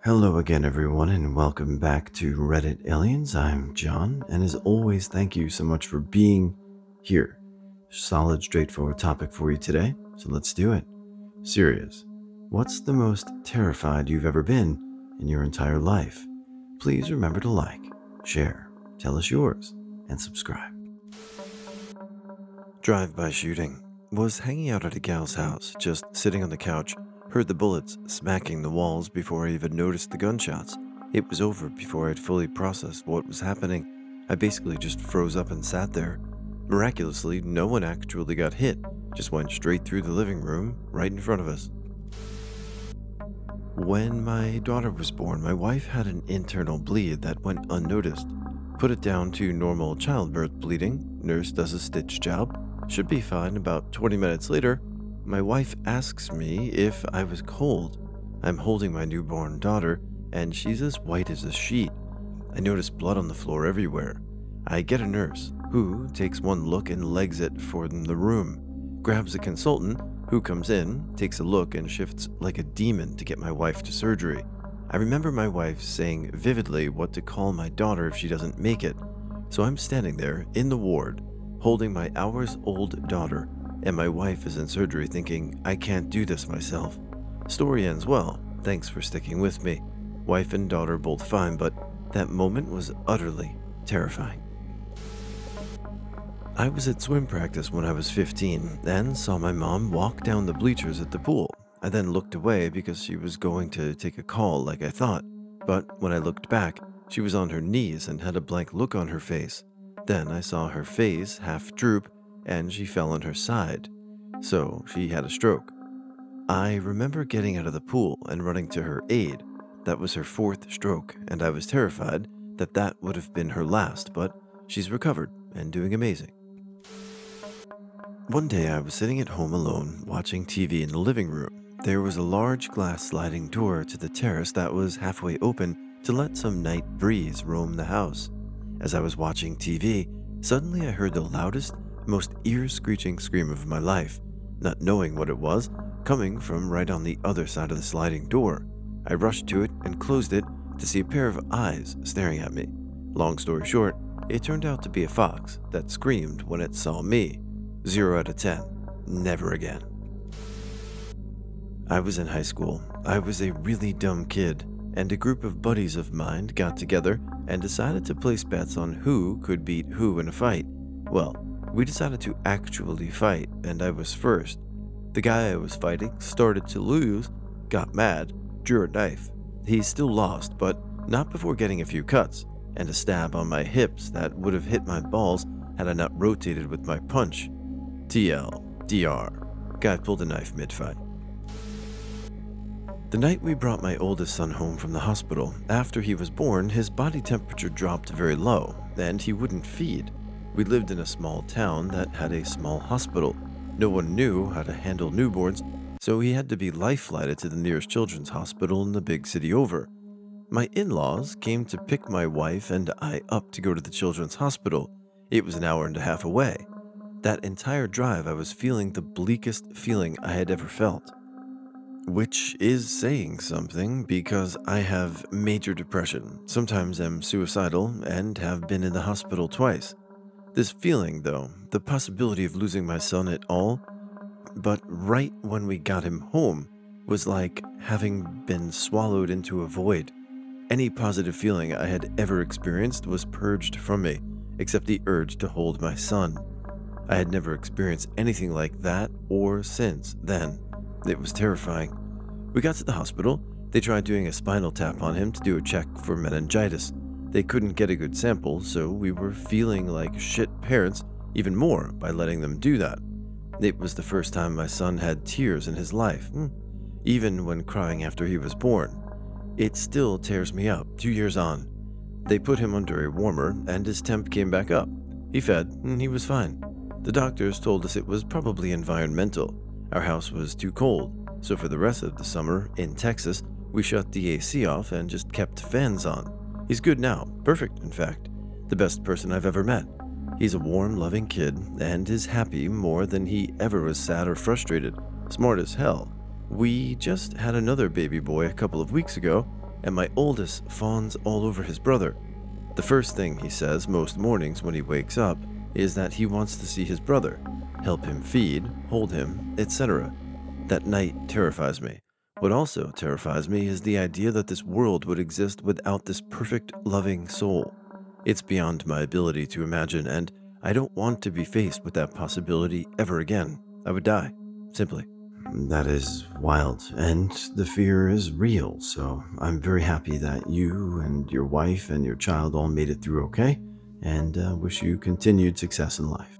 Hello again, everyone, and welcome back to Reddit Aliens. I'm John, and as always, thank you so much for being here. Solid, straightforward topic for you today, so let's do it. Serious. What's the most terrified you've ever been in your entire life? Please remember to like, share, tell us yours, and subscribe. Drive-by shooting. Was hanging out at a gal's house, just sitting on the couch. Heard the bullets smacking the walls before I even noticed the gunshots. It was over before I had fully processed what was happening. I basically just froze up and sat there. Miraculously, no one actually got hit, just went straight through the living room, right in front of us. When my daughter was born, my wife had an internal bleed that went unnoticed. Put it down to normal childbirth bleeding, nurse does a stitch job, should be fine. About 20 minutes later, my wife asks me if I was cold. I'm holding my newborn daughter, and she's as white as a sheet. I notice blood on the floor everywhere. I get a nurse, who takes one look and legs it for the room, grabs a consultant, who comes in, takes a look, and shifts like a demon to get my wife to surgery. I remember my wife saying vividly what to call my daughter if she doesn't make it. So I'm standing there, in the ward, holding my hours-old daughter, and my wife is in surgery thinking, I can't do this myself. Story ends well, thanks for sticking with me. Wife and daughter both fine, but that moment was utterly terrifying. I was at swim practice when I was 15 and saw my mom walk down the bleachers at the pool. I then looked away because she was going to take a call like I thought, but when I looked back, she was on her knees and had a blank look on her face. Then I saw her face half droop, and she fell on her side. So she had a stroke. I remember getting out of the pool and running to her aid. That was her fourth stroke, and I was terrified that that would have been her last, but she's recovered and doing amazing. One day I was sitting at home alone, watching TV in the living room. There was a large glass sliding door to the terrace that was halfway open to let some night breeze roam the house. As I was watching TV, suddenly I heard the loudest, most ear-screeching scream of my life, not knowing what it was, coming from right on the other side of the sliding door. I rushed to it and closed it to see a pair of eyes staring at me. Long story short, it turned out to be a fox that screamed when it saw me. 0 out of 10. Never again. I was in high school. I was a really dumb kid, and a group of buddies of mine got together and decided to place bets on who could beat who in a fight. Well, we decided to actually fight, and I was first. The guy I was fighting started to lose, got mad, drew a knife. He still lost, but not before getting a few cuts, and a stab on my hips that would have hit my balls had I not rotated with my punch. TL, DR. Guy pulled a knife mid-fight. The night we brought my oldest son home from the hospital, after he was born, his body temperature dropped very low, and he wouldn't feed. We lived in a small town that had a small hospital. No one knew how to handle newborns, so he had to be life-flighted to the nearest children's hospital in the big city over. My in-laws came to pick my wife and I up to go to the children's hospital. It was an hour and a half away. That entire drive, I was feeling the bleakest feeling I had ever felt. Which is saying something because I have major depression, sometimes am suicidal, and have been in the hospital twice. This feeling, though, the possibility of losing my son at all, but right when we got him home, was like having been swallowed into a void. Any positive feeling I had ever experienced was purged from me, except the urge to hold my son. I had never experienced anything like that or since then. It was terrifying. We got to the hospital. They tried doing a spinal tap on him to do a check for meningitis. They couldn't get a good sample, so we were feeling like shit parents even more by letting them do that. It was the first time my son had tears in his life, even when crying after he was born. It still tears me up 2 years on. They put him under a warmer, and his temp came back up. He fed, and he was fine. The doctors told us it was probably environmental. Our house was too cold, so for the rest of the summer in Texas, we shut the AC off and just kept fans on. He's good now, perfect in fact, the best person I've ever met. He's a warm, loving kid and is happy more than he ever was sad or frustrated. Smart as hell. We just had another baby boy a couple of weeks ago, and my oldest fawns all over his brother. The first thing he says most mornings when he wakes up is that he wants to see his brother, help him feed, hold him, etc. That night terrifies me. What also terrifies me is the idea that this world would exist without this perfect, loving soul. It's beyond my ability to imagine, and I don't want to be faced with that possibility ever again. I would die, simply. That is wild, and the fear is real, so I'm very happy that you and your wife and your child all made it through okay, and wish you continued success in life.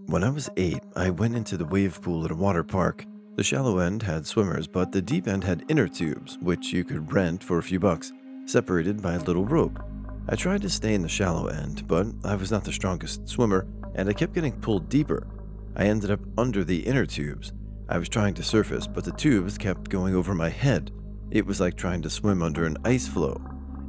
When I was 8, I went into the wave pool at a water park. The shallow end had swimmers, but the deep end had inner tubes, which you could rent for a few bucks, separated by a little rope. I tried to stay in the shallow end, but I was not the strongest swimmer, and I kept getting pulled deeper. I ended up under the inner tubes. I was trying to surface, but the tubes kept going over my head. It was like trying to swim under an ice floe.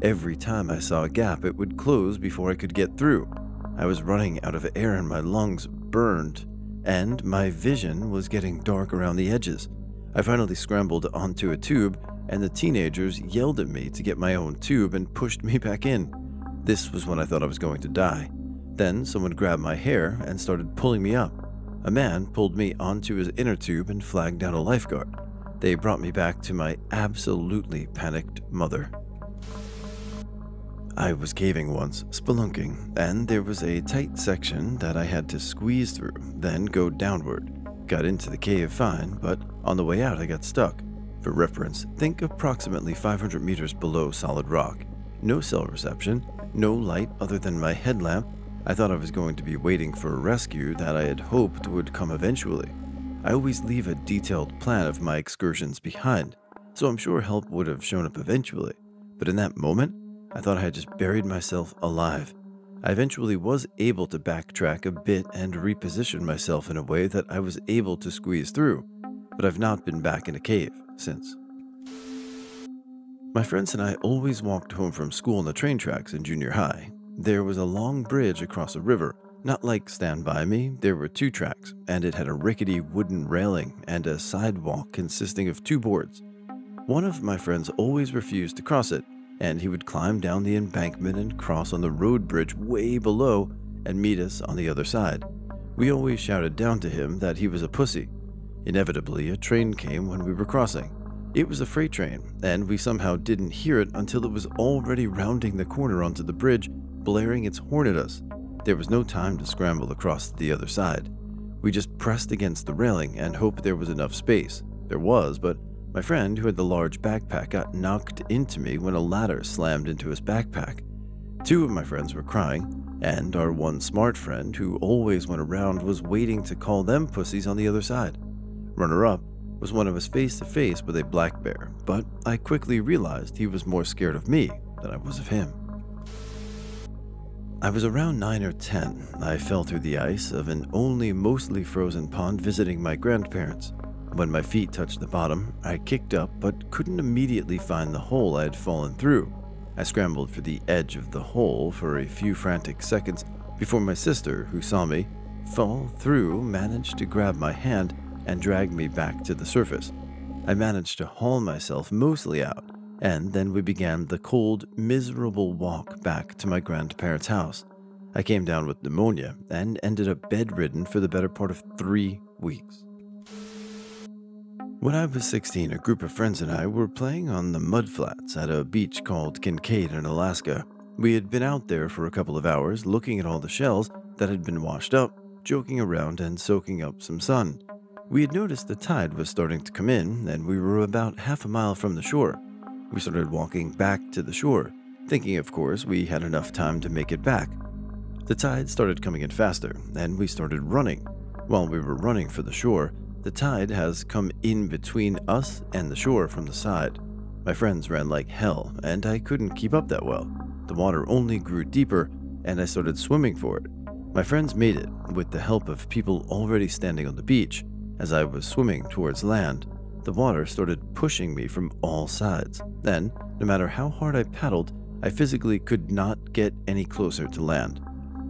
Every time I saw a gap, it would close before I could get through. I was running out of air and my lungs burned, and my vision was getting dark around the edges. I finally scrambled onto a tube, and the teenagers yelled at me to get my own tube and pushed me back in. This was when I thought I was going to die. Then someone grabbed my hair and started pulling me up. A man pulled me onto his inner tube and flagged down a lifeguard. They brought me back to my absolutely panicked mother. I was caving once, spelunking, and there was a tight section that I had to squeeze through, then go downward. Got into the cave fine, but on the way out I got stuck. For reference, think approximately 500 meters below solid rock. No cell reception, no light other than my headlamp. I thought I was going to be waiting for a rescue that I had hoped would come eventually. I always leave a detailed plan of my excursions behind, so I'm sure help would have shown up eventually. But in that moment, I thought I had just buried myself alive. I eventually was able to backtrack a bit and reposition myself in a way that I was able to squeeze through, but I've not been back in a cave since. My friends and I always walked home from school on the train tracks in junior high. There was a long bridge across a river, not like Stand By Me. There were 2 tracks, and it had a rickety wooden railing and a sidewalk consisting of 2 boards. One of my friends always refused to cross it, and he would climb down the embankment and cross on the road bridge way below and meet us on the other side. We always shouted down to him that he was a pussy. Inevitably, a train came when we were crossing. It was a freight train, and we somehow didn't hear it until it was already rounding the corner onto the bridge, blaring its horn at us. There was no time to scramble across to the other side. We just pressed against the railing and hoped there was enough space. There was, but my friend, who had the large backpack, got knocked into me when a ladder slammed into his backpack. 2 of my friends were crying, and our one smart friend, who always went around, was waiting to call them pussies on the other side. Runner-up was when I was face to face with a black bear, but I quickly realized he was more scared of me than I was of him. I was around 9 or 10. I fell through the ice of an only mostly frozen pond visiting my grandparents. When my feet touched the bottom, I kicked up but couldn't immediately find the hole I had fallen through. I scrambled for the edge of the hole for a few frantic seconds before my sister, who saw me fall through, managed to grab my hand and drag me back to the surface. I managed to haul myself mostly out, and then we began the cold, miserable walk back to my grandparents' house. I came down with pneumonia and ended up bedridden for the better part of 3 weeks. When I was 16, a group of friends and I were playing on the mudflats at a beach called Kincaid in Alaska. We had been out there for a couple of hours looking at all the shells that had been washed up, joking around and soaking up some sun. We had noticed the tide was starting to come in, and we were about half a mile from the shore. We started walking back to the shore, thinking, of course, we had enough time to make it back. The tide started coming in faster, and we started running. While we were running for the shore, the tide has come in between us and the shore from the side. My friends ran like hell, and I couldn't keep up that well. The water only grew deeper, and I started swimming for it. My friends made it, with the help of people already standing on the beach. As I was swimming towards land, the water started pushing me from all sides. Then, no matter how hard I paddled, I physically could not get any closer to land.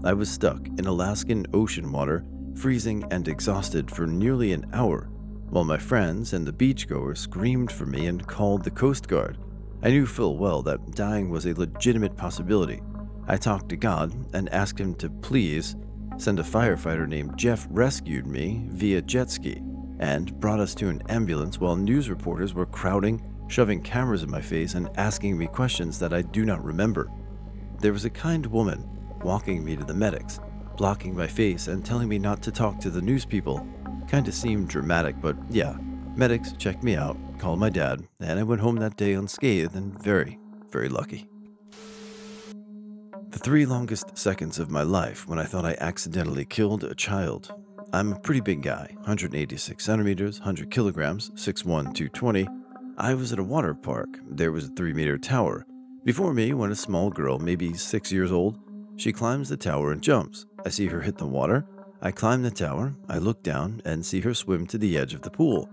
I was stuck in Alaskan ocean water, freezing and exhausted for nearly an hour, while my friends and the beachgoers screamed for me and called the Coast Guard. I knew full well that dying was a legitimate possibility. I talked to God and asked him to please send a firefighter named Jeff rescued me via jet ski and brought us to an ambulance while news reporters were crowding, shoving cameras in my face, and asking me questions that I do not remember. There was a kind woman walking me to the medics, blocking my face and telling me not to talk to the news people. Kinda seemed dramatic, but yeah, medics checked me out, called my dad, and I went home that day unscathed and very, very lucky. The 3 longest seconds of my life when I thought I accidentally killed a child. I'm a pretty big guy, 186 centimeters, 100 kilograms, 6'1", 220. I was at a water park. There was a 3-meter tower. Before me went a small girl, maybe 6 years old. She climbs the tower and jumps. I see her hit the water. I climb the tower. I look down and see her swim to the edge of the pool.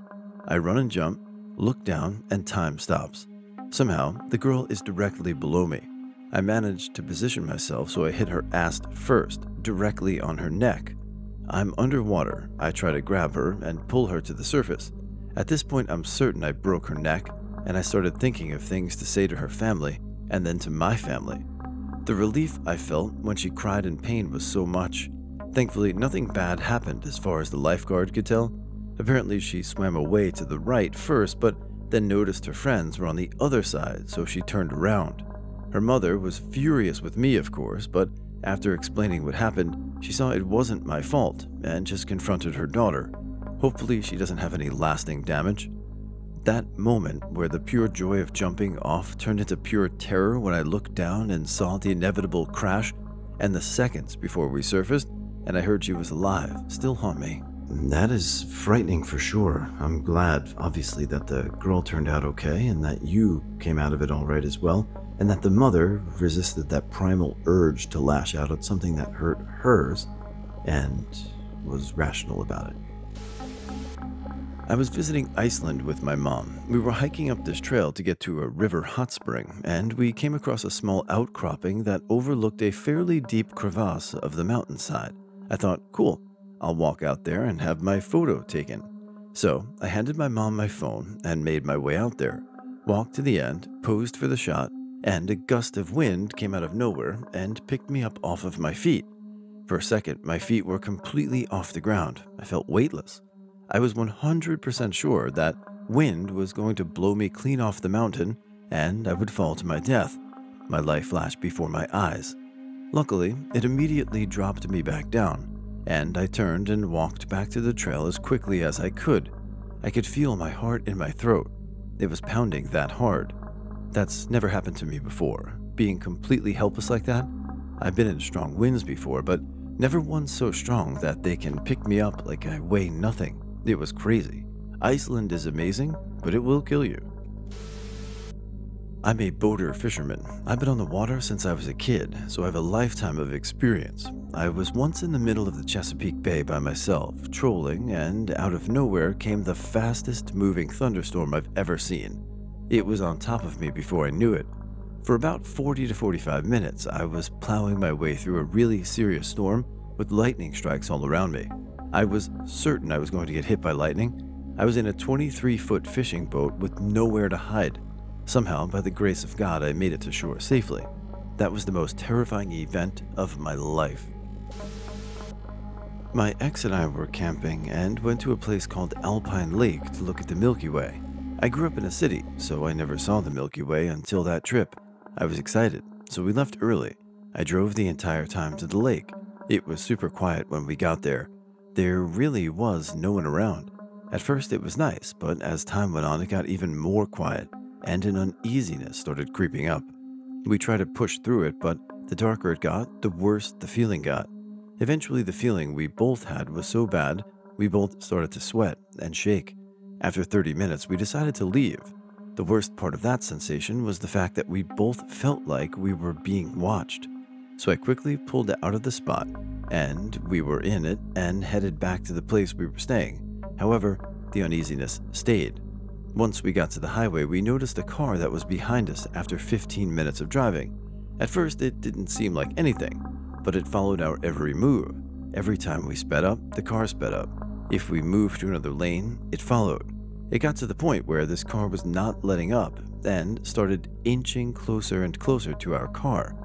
I run and jump, look down, and time stops. Somehow, the girl is directly below me. I managed to position myself so I hit her ass first, directly on her neck. I'm underwater. I try to grab her and pull her to the surface. At this point, I'm certain I broke her neck, and I started thinking of things to say to her family, and then to my family. The relief I felt when she cried in pain was so much. Thankfully, nothing bad happened as far as the lifeguard could tell. Apparently, she swam away to the right first, but then noticed her friends were on the other side, so she turned around. Her mother was furious with me, of course, but after explaining what happened, she saw it wasn't my fault and just confronted her daughter. Hopefully, she doesn't have any lasting damage. That moment where the pure joy of jumping off turned into pure terror when I looked down and saw the inevitable crash, and the seconds before we surfaced and I heard she was alive still haunt me. That is frightening for sure. I'm glad, obviously, that the girl turned out okay and that you came out of it all right as well, and that the mother resisted that primal urge to lash out at something that hurt hers and was rational about it. I was visiting Iceland with my mom. We were hiking up this trail to get to a river hot spring, and we came across a small outcropping that overlooked a fairly deep crevasse of the mountainside. I thought, cool, I'll walk out there and have my photo taken. So I handed my mom my phone and made my way out there, walked to the end, posed for the shot, and a gust of wind came out of nowhere and picked me up off of my feet. For a second, my feet were completely off the ground. I felt weightless. I was 100% sure that wind was going to blow me clean off the mountain and I would fall to my death. My life flashed before my eyes. Luckily, it immediately dropped me back down, and I turned and walked back to the trail as quickly as I could. I could feel my heart in my throat. It was pounding that hard. That's never happened to me before, being completely helpless like that. I've been in strong winds before, but never one so strong that they can pick me up like I weigh nothing. It was crazy. Iceland is amazing, but it will kill you. I'm a boater fisherman. I've been on the water since I was a kid, so I have a lifetime of experience. I was once in the middle of the Chesapeake Bay by myself, trolling, and out of nowhere came the fastest moving thunderstorm I've ever seen. It was on top of me before I knew it. For about 40 to 45 minutes, I was plowing my way through a really serious storm with lightning strikes all around me. I was certain I was going to get hit by lightning. I was in a 23-foot fishing boat with nowhere to hide. Somehow, by the grace of God, I made it to shore safely. That was the most terrifying event of my life. My ex and I were camping and went to a place called Alpine Lake to look at the Milky Way. I grew up in a city, so I never saw the Milky Way until that trip. I was excited, so we left early. I drove the entire time to the lake. It was super quiet when we got there. There really was no one around. At first it was nice, but as time went on it got even more quiet, and an uneasiness started creeping up. We tried to push through it, but the darker it got, the worse the feeling got. Eventually the feeling we both had was so bad, we both started to sweat and shake. After 30 minutes, we decided to leave. The worst part of that sensation was the fact that we both felt like we were being watched. So I quickly pulled out of the spot, and we were in it and headed back to the place we were staying. However, the uneasiness stayed. Once we got to the highway, we noticed a car that was behind us after 15 minutes of driving. At first, it didn't seem like anything, but it followed our every move. Every time we sped up, the car sped up. If we moved to another lane, it followed. It got to the point where this car was not letting up and started inching closer and closer to our car.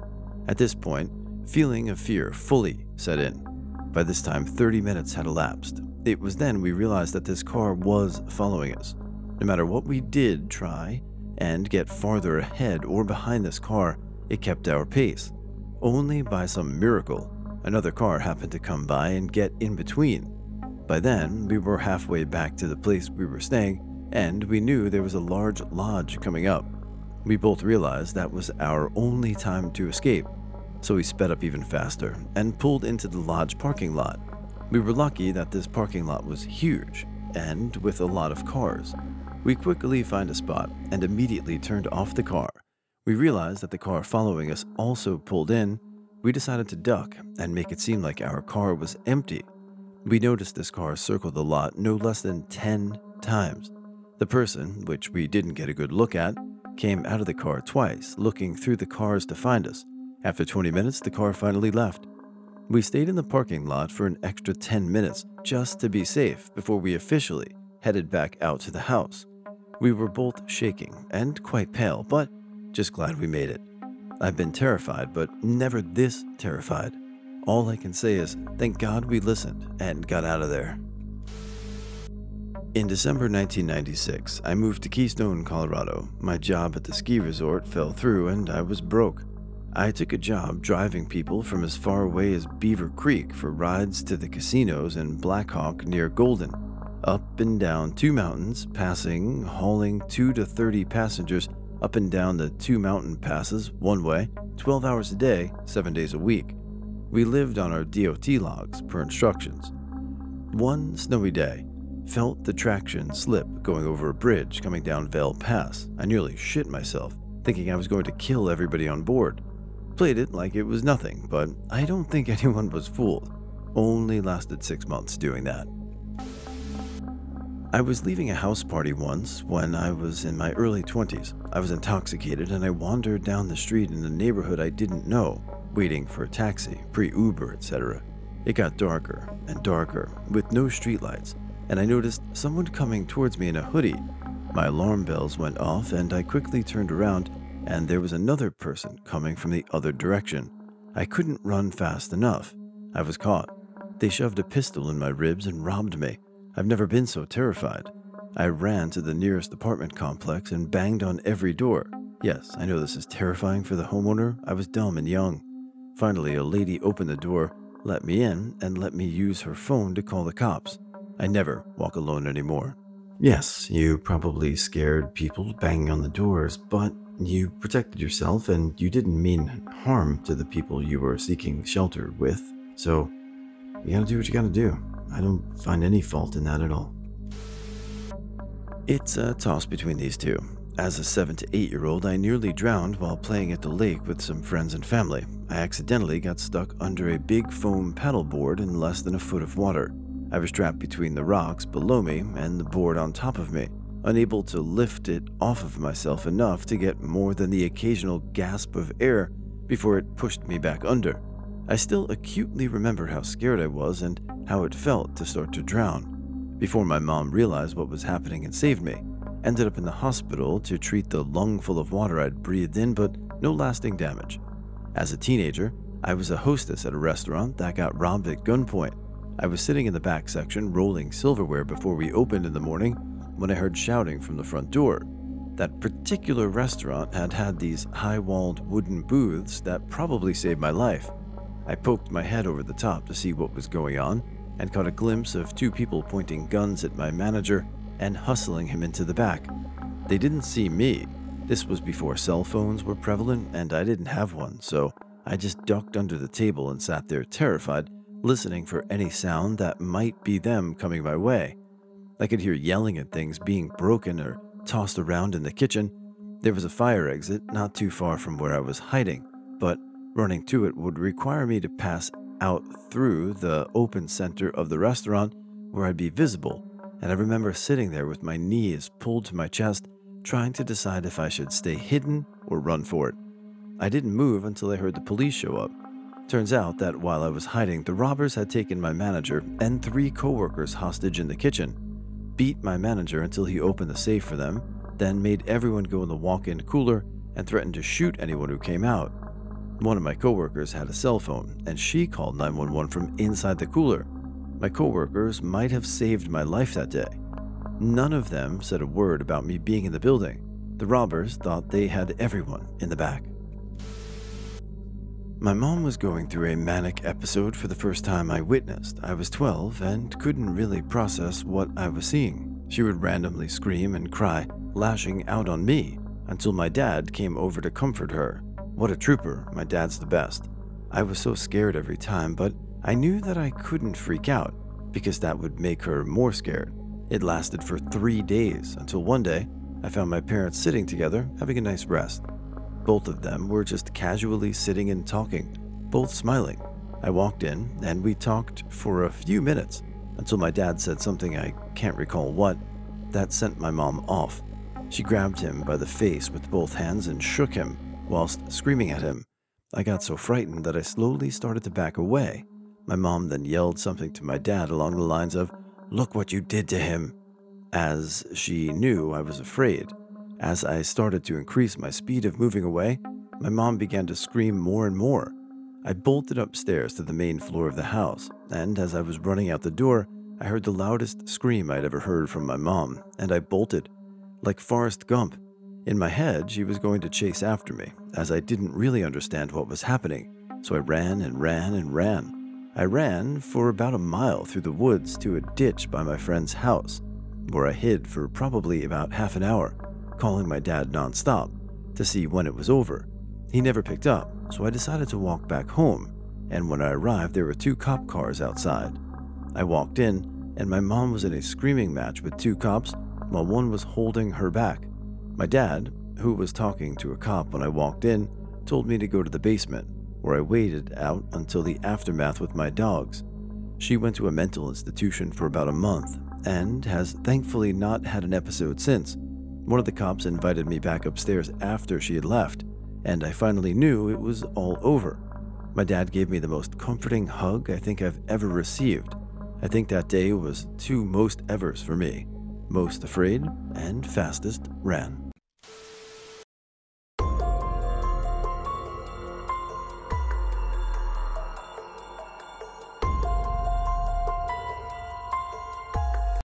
At this point, feeling of fear fully set in. By this time, 30 minutes had elapsed. It was then we realized that this car was following us. No matter what we did try and get farther ahead or behind this car, it kept our pace. Only by some miracle, another car happened to come by and get in between. By then, we were halfway back to the place we were staying, and we knew there was a large lodge coming up. We both realized that was our only time to escape, so we sped up even faster and pulled into the lodge parking lot. We were lucky that this parking lot was huge and with a lot of cars. We quickly find a spot and immediately turned off the car. We realized that the car following us also pulled in. We decided to duck and make it seem like our car was empty. We noticed this car circle the lot no less than 10 times. The person, which we didn't get a good look at, came out of the car twice, looking through the cars to find us. After 20 minutes, the car finally left. We stayed in the parking lot for an extra 10 minutes just to be safe before we officially headed back out to the house. We were both shaking and quite pale, but just glad we made it. I've been terrified, but never this terrified. All I can say is, thank God we listened and got out of there. In December 1996, I moved to Keystone, Colorado. My job at the ski resort fell through and I was broke. I took a job driving people from as far away as Beaver Creek for rides to the casinos in Blackhawk near Golden, up and down 2 mountains, hauling 2 to 30 passengers up and down the 2 mountain passes one way, 12 hours a day, 7 days a week. We lived on our DOT logs per instructions. One snowy day, felt the traction slip going over a bridge coming down Vail Pass. I nearly shit myself, thinking I was going to kill everybody on board. Played it like it was nothing, but I don't think anyone was fooled. Only lasted 6 months doing that. I was leaving a house party once when I was in my early 20s. I was intoxicated and I wandered down the street in a neighborhood I didn't know, waiting for a taxi, pre-Uber, etc. It got darker and darker, with no streetlights, and I noticed someone coming towards me in a hoodie. My alarm bells went off and I quickly turned around, and there was another person coming from the other direction. I couldn't run fast enough. I was caught. They shoved a pistol in my ribs and robbed me. I've never been so terrified. I ran to the nearest apartment complex and banged on every door. Yes, I know this is terrifying for the homeowner. I was dumb and young. Finally, a lady opened the door, let me in, and let me use her phone to call the cops. I never walk alone anymore. Yes, you probably scared people banging on the doors, but you protected yourself and you didn't mean harm to the people you were seeking shelter with. So, you gotta do what you gotta do. I don't find any fault in that at all. It's a toss between these two. As a 7 to 8-year-old, I nearly drowned while playing at the lake with some friends and family. I accidentally got stuck under a big foam paddleboard in less than a foot of water. I was trapped between the rocks below me and the board on top of me, unable to lift it off of myself enough to get more than the occasional gasp of air before it pushed me back under. I still acutely remember how scared I was and how it felt to start to drown. Before my mom realized what was happening and saved me, ended up in the hospital to treat the lungful of water I'd breathed in, but no lasting damage. As a teenager, I was a hostess at a restaurant that got robbed at gunpoint. I was sitting in the back section rolling silverware before we opened in the morning when I heard shouting from the front door. That particular restaurant had these high-walled wooden booths that probably saved my life. I poked my head over the top to see what was going on and caught a glimpse of 2 people pointing guns at my manager and hustling him into the back. They didn't see me. This was before cell phones were prevalent and I didn't have one, so I just ducked under the table and sat there terrified, listening for any sound that might be them coming my way. I could hear yelling at things being broken or tossed around in the kitchen. There was a fire exit not too far from where I was hiding, but running to it would require me to pass out through the open center of the restaurant where I'd be visible, and I remember sitting there with my knees pulled to my chest, trying to decide if I should stay hidden or run for it. I didn't move until I heard the police show up. Turns out that while I was hiding, the robbers had taken my manager and 3 coworkers hostage in the kitchen. beat my manager until he opened the safe for them, then made everyone go in the walk-in cooler and threatened to shoot anyone who came out. One of my coworkers had a cell phone, and she called 911 from inside the cooler. My coworkers might have saved my life that day. None of them said a word about me being in the building. The robbers thought they had everyone in the back. My mom was going through a manic episode for the first time I witnessed. I was 12 and couldn't really process what I was seeing. She would randomly scream and cry, lashing out on me, until my dad came over to comfort her. What a trooper, my dad's the best. I was so scared every time, but I knew that I couldn't freak out, because that would make her more scared. It lasted for 3 days, until one day, I found my parents sitting together, having a nice rest. Both of them were just casually sitting and talking, both smiling. I walked in, and we talked for a few minutes, until my dad said something I can't recall what, that sent my mom off. She grabbed him by the face with both hands and shook him, whilst screaming at him. I got so frightened that I slowly started to back away. My mom then yelled something to my dad along the lines of, "Look what you did to him," as she knew I was afraid. As I started to increase my speed of moving away, my mom began to scream more and more. I bolted upstairs to the main floor of the house, and as I was running out the door, I heard the loudest scream I'd ever heard from my mom, and I bolted. Like Forrest Gump. In my head, she was going to chase after me, as I didn't really understand what was happening, so I ran and ran and ran. I ran for about a mile through the woods to a ditch by my friend's house, where I hid for probably about half an hour, calling my dad nonstop to see when it was over. He never picked up, so I decided to walk back home, and when I arrived there were 2 cop cars outside. I walked in, and my mom was in a screaming match with 2 cops, while one was holding her back. My dad, who was talking to a cop when I walked in, told me to go to the basement, where I waited out until the aftermath with my dogs. She went to a mental institution for about a month, and has thankfully not had an episode since. One of the cops invited me back upstairs after she had left, and I finally knew it was all over. My dad gave me the most comforting hug I think I've ever received. I think that day was 2 most evers for me. Most afraid and fastest ran.